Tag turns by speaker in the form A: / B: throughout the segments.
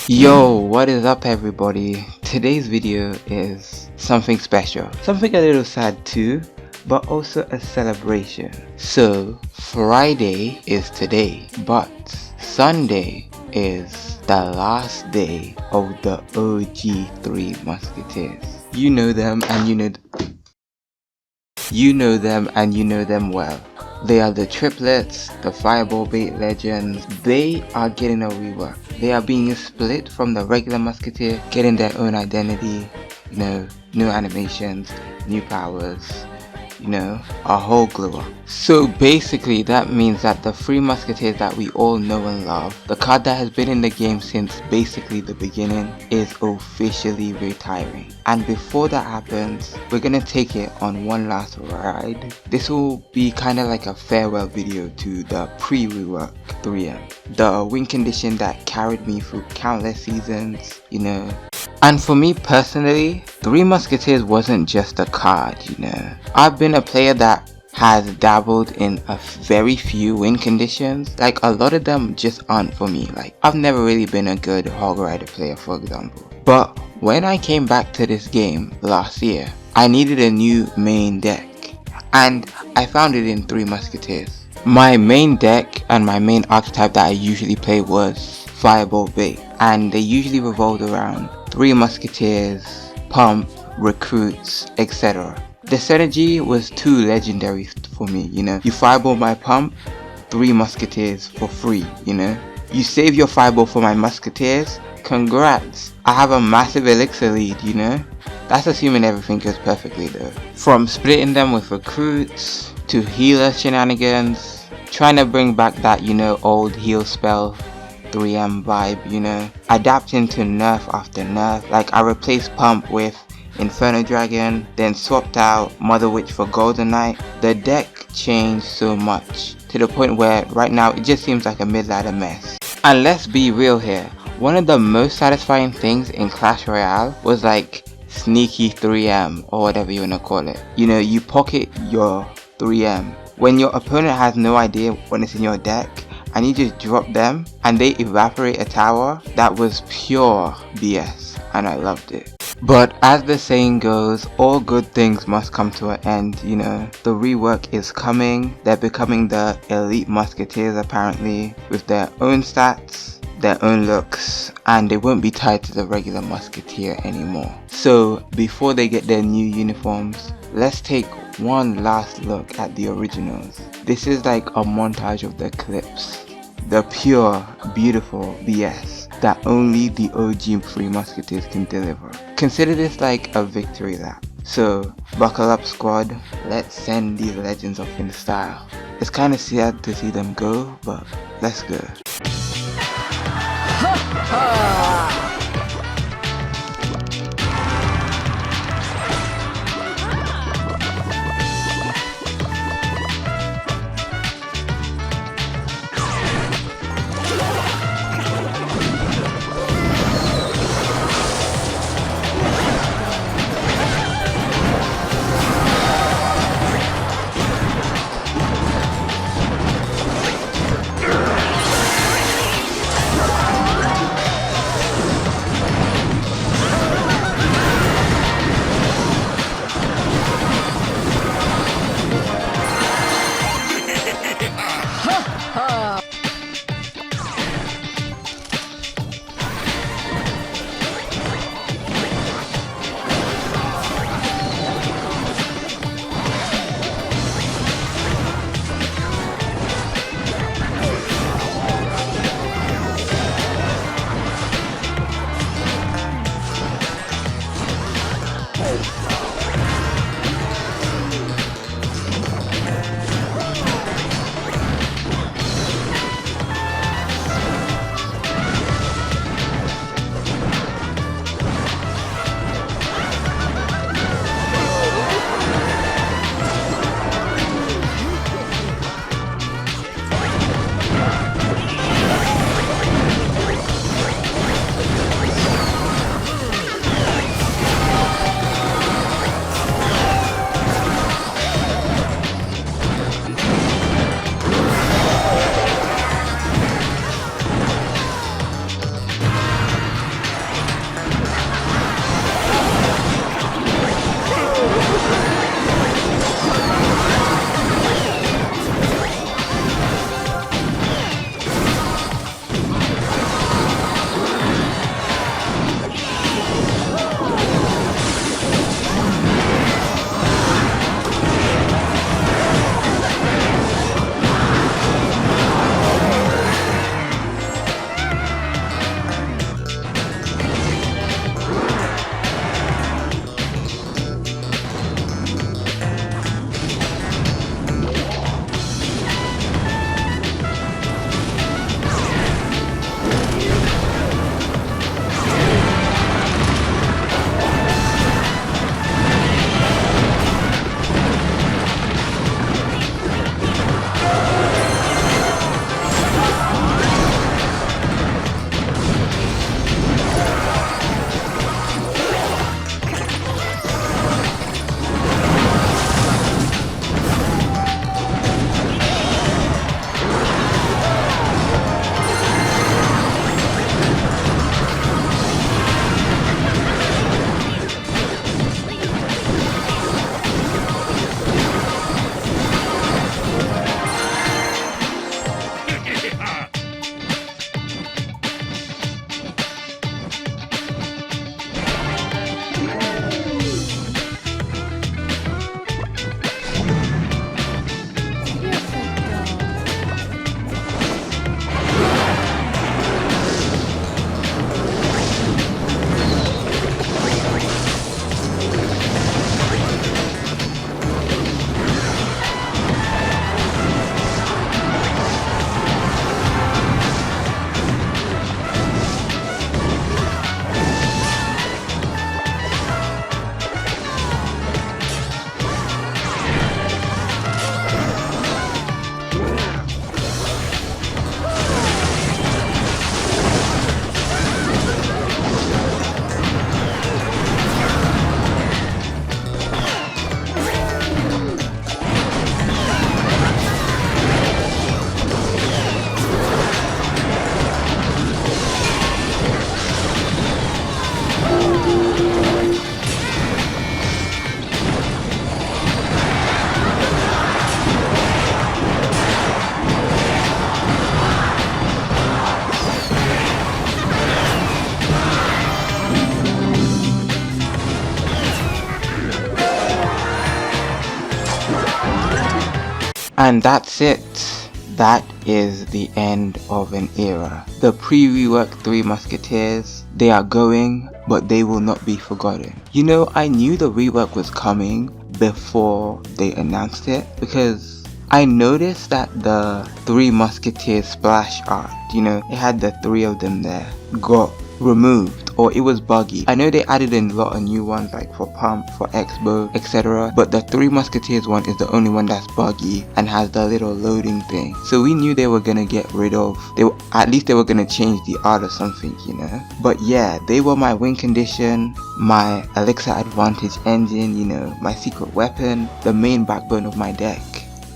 A: Yo, what is up everybody? Today's video is something special. Something a little sad too, but also a celebration. So, Friday is today, but Sunday is the last day of the OG Three Musketeers. You know them and you know them well. They are the triplets, the fireball bait legends. They are getting a rework. They are being split from the regular musketeer, getting their own identity, new animations, new powers, a whole glow up. So basically that means that the Three Musketeers that we all know and love, the card that has been in the game since basically the beginning, is officially retiring. And before that happens, we're gonna take it on one last ride. This will be kind of like a farewell video to the pre-rework 3M, the win condition that carried me through countless seasons, And for me personally, Three Musketeers wasn't just a card, I've been a player that has dabbled in a very few win conditions. Like, a lot of them just aren't for me. Like, I've never really been a good Hog Rider player, for example. But when I came back to this game last year, I needed a new main deck. And I found it in Three Musketeers. My main deck and my main archetype that I usually play was Fireball Bait. And they usually revolved around Three Musketeers, Pump, Recruits, etc. The synergy was too legendary for me, You fireball my Pump, Three Musketeers for free, You save your fireball for my Musketeers, congrats, I have a massive elixir lead, That's assuming everything goes perfectly though. From splitting them with Recruits, to healer shenanigans, trying to bring back that, old heal spell 3M vibe, adapting to nerf after nerf. Like, I replaced Pump with Inferno Dragon, then swapped out Mother Witch for Golden Knight. The deck changed so much, to the point where right now it just seems like a mid-ladder mess. And let's be real here, one of the most satisfying things in Clash Royale was like sneaky 3M, or whatever you wanna call it. You pocket your 3M when your opponent has no idea when it's in your deck, and you just drop them and they evaporate a tower. That was pure BS and I loved it. But as the saying goes, all good things must come to an end, The rework is coming. They're becoming the Elite Musketeers apparently, with their own stats, their own looks, and they won't be tied to the regular musketeer anymore. So before they get their new uniforms, let's take one last look at the originals. This is like a montage of the clips, the pure, beautiful BS that only the OG Three Musketeers can deliver. Consider this like a victory lap. So buckle up squad, let's send these legends off in style. It's kinda sad to see them go, but let's go. And that's it. That is the end of an era. The pre-rework Three Musketeers, they are going, but they will not be forgotten. You know, I knew the rework was coming before they announced it, because I noticed that the Three Musketeers splash art, you know, it had the three of them there, got removed, or it was buggy. I know they added in a lot of new ones like for Pump, for Expo, etc. But the Three Musketeers one is the only one that's buggy and has the little loading thing. So we knew they were gonna get rid of, at least they were gonna change the art or something, you know. But yeah, they were my win condition, my Elixir Advantage engine, you know, my secret weapon, the main backbone of my deck.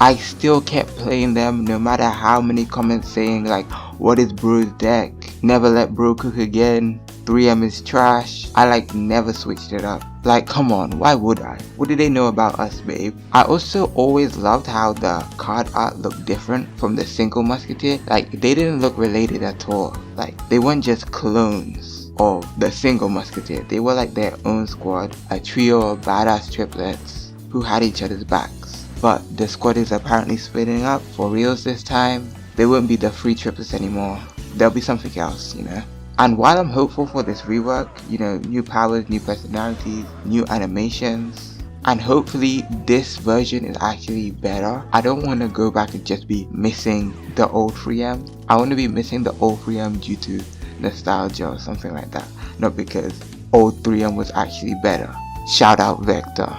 A: I still kept playing them no matter how many comments saying like, what is bro's deck? Never let bro cook again. 3M is trash. I like never switched it up. Like, come on, why would I? What do they know about us, babe? I also always loved how the card art looked different from the single musketeer. Like, they didn't look related at all. Like, they weren't just clones of the single musketeer. They were like their own squad, a trio of badass triplets who had each other's backs. But the squad is apparently splitting up for reals this time. They won't be the free triplets anymore. There'll be something else, you know. And while I'm hopeful for this rework, you know, new powers, new personalities, new animations, and hopefully this version is actually better, I don't want to go back and just be missing the old 3M. I want to be missing the old 3M due to nostalgia or something like that, not because old 3M was actually better. Shout out Vector.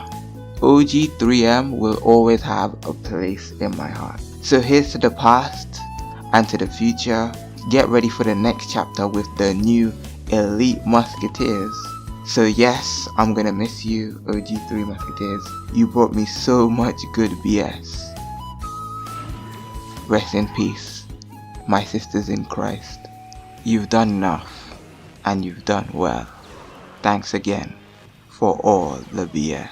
A: OG 3M will always have a place in my heart. So here's to the past and to the future. Get ready for the next chapter with the new Elite Musketeers. So yes, I'm gonna miss you, OG 3 Musketeers. You brought me so much good BS. Rest in peace, my sisters in Christ. You've done enough, and you've done well. Thanks again for all the BS.